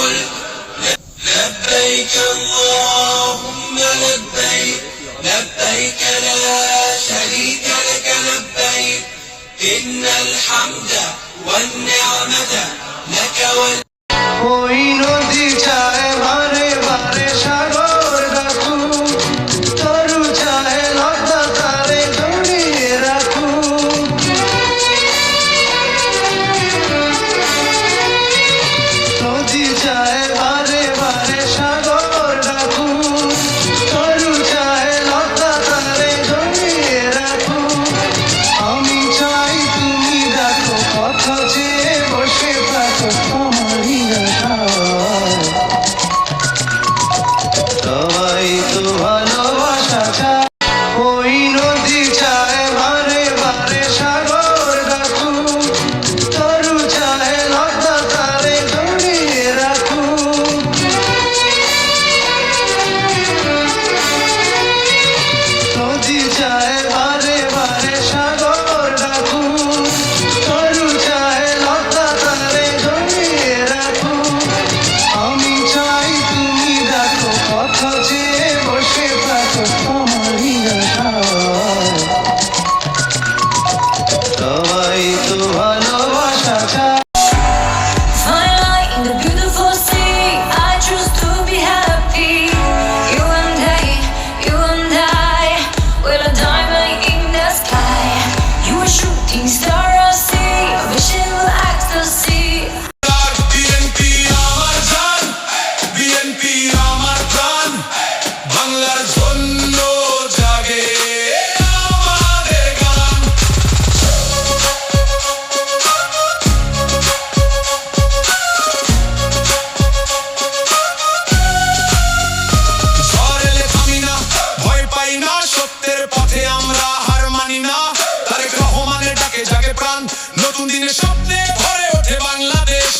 قل لبيك اللهم لبيك لبيك لا شريك لك لبيك إن الحمد والنعمة لك ওই নদী চায় বারে বারে সাগর রাখু, তরু চায় লতা তারে জড়িয়ে রাখু। নদী চায় বারে বারে সাগর রাখু, তরু চায় লতা তারে জড়িয়ে রাখু। আমি চাই তুমি দেখো কথা চেয়ে বসে থাকো তোমারই সবাই তো ভালোবাসা চায়। ওই নদী চায় বারে বারে সাগর রাখু, তরু চায় লতা তারে জড়িয়ে রাখু। নদী চায় বারে বারে সাগর রাখু, তরু চায় লতা তারে জড়িয়ে রাখু। আমি চাই তুমি দেখো কথা চেয়ে বসে থাকো তোমারই আশায়। সবাই তো ভালোবাসা চায়। Fine light in the beautiful sea, I choose to be happy. You and I, we're a diamond in the sky. You a shooting star I see, a vision will ecstasy. BNP আমার জান, BNP আমার প্রাণ, বাংলার জন্য জাগে আমাদের গান। ঝড় এলে থামি না, ভয় পাই না, সত্যের পথে আমরা হার মানি না। তারেক রহমানের ডাকে জাগে প্রাণ, নতুন দিনের স্বপ্নে ভরে ওঠে বাংলাদেশ।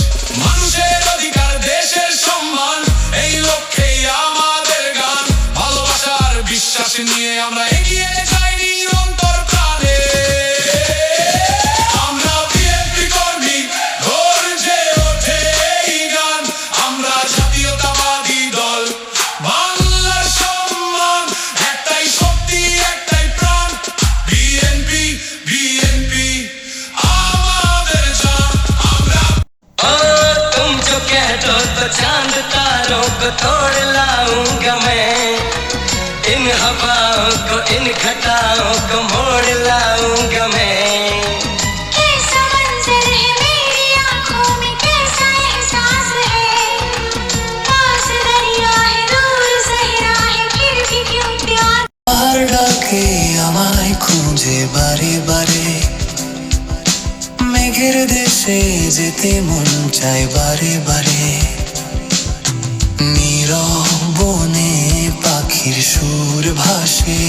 মানুষের অধিকার, দেশের সম্মান, এই লক্ষ্যেই আমাদের গান। ভালোবাসার বিশ্বাস নিয়ে আমরা এগিয়ে যাই নিরন্তর প্রাণে। আমরা বিএনপি কর্মী, গর্জে ওঠে এই গান। আমরা জাতীয়তাবাদী দল, বাংলার সম্মান, একটাই শক্তি একটাই প্রাণ। বিএনপি বিএনপি আমাদের জান। আমরা तुम जो कह दो तो चांद तारों को तोड़ लाऊंगा मैं, इन हवाओं को इन घटाओं को मोड़ लाऊंगा मैं। कैसा मंजर है मेरी आंखों में, कैसा एहसास है। पास दरिया है, दूर सहरा है, फिर भी क्यों प्यार। আর ডাকে আমায় খুঁজে বারে বারে, মেঘের দেশে যেতে মন চায় বারে বারে। নীরব বনে পাখির সুর ভাসে,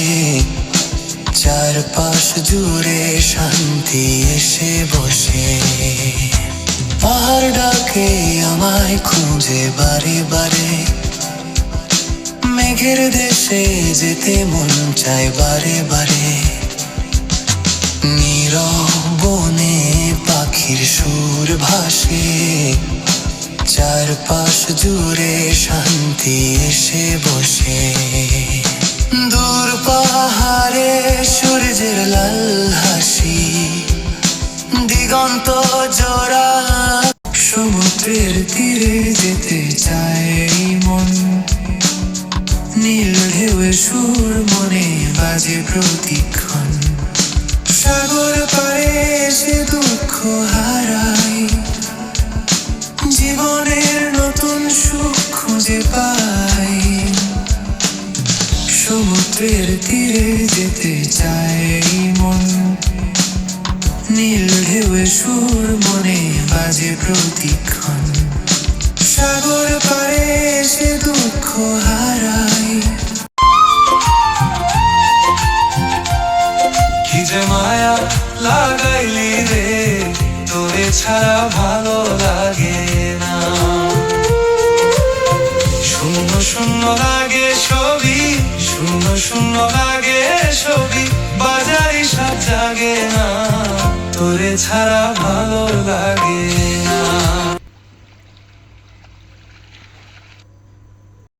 চারপাশ জুড়ে শান্তি এসে বসে। পাহাড় ডাকে আমায় খুঁজে বারে বারে, মেঘের দেশে যেতে মন চায় বারে বারে। নীরব বনে পাখির সুর ভাসে, চারপাশ জুড়ে শান্তি এসে বসে। দূর পাহাড়ে সূর্যের লাল হাসি, দিগন্ত জোড়া সমুদ্রের তীরে যেতে চায় এই মন। নীল ঢেউয়ের সুর মনে বাজে প্রতিক্ষণ, সাগর পাড়ে এসে দুঃখ হারাই, জীবনের নতুন সুখ খুঁজে পাই। সমুদ্রের তীরে যেতে চায় এই মন, নীল ঢেউয়ের সুর মনে বাজে প্রতিক্ষণ, সাগর পাড়ে এসে দুঃখ হারাই। কি যে মায়া লাগাইলি রে, তোরে ছাড়া ভালো লাগে না। শূন্য শূন্য লাগে ছবি, শূন্য শূন্য লাগে ছবি, বাজারি সব জাগে না, তোরে ছাড়া ভালো লাগে।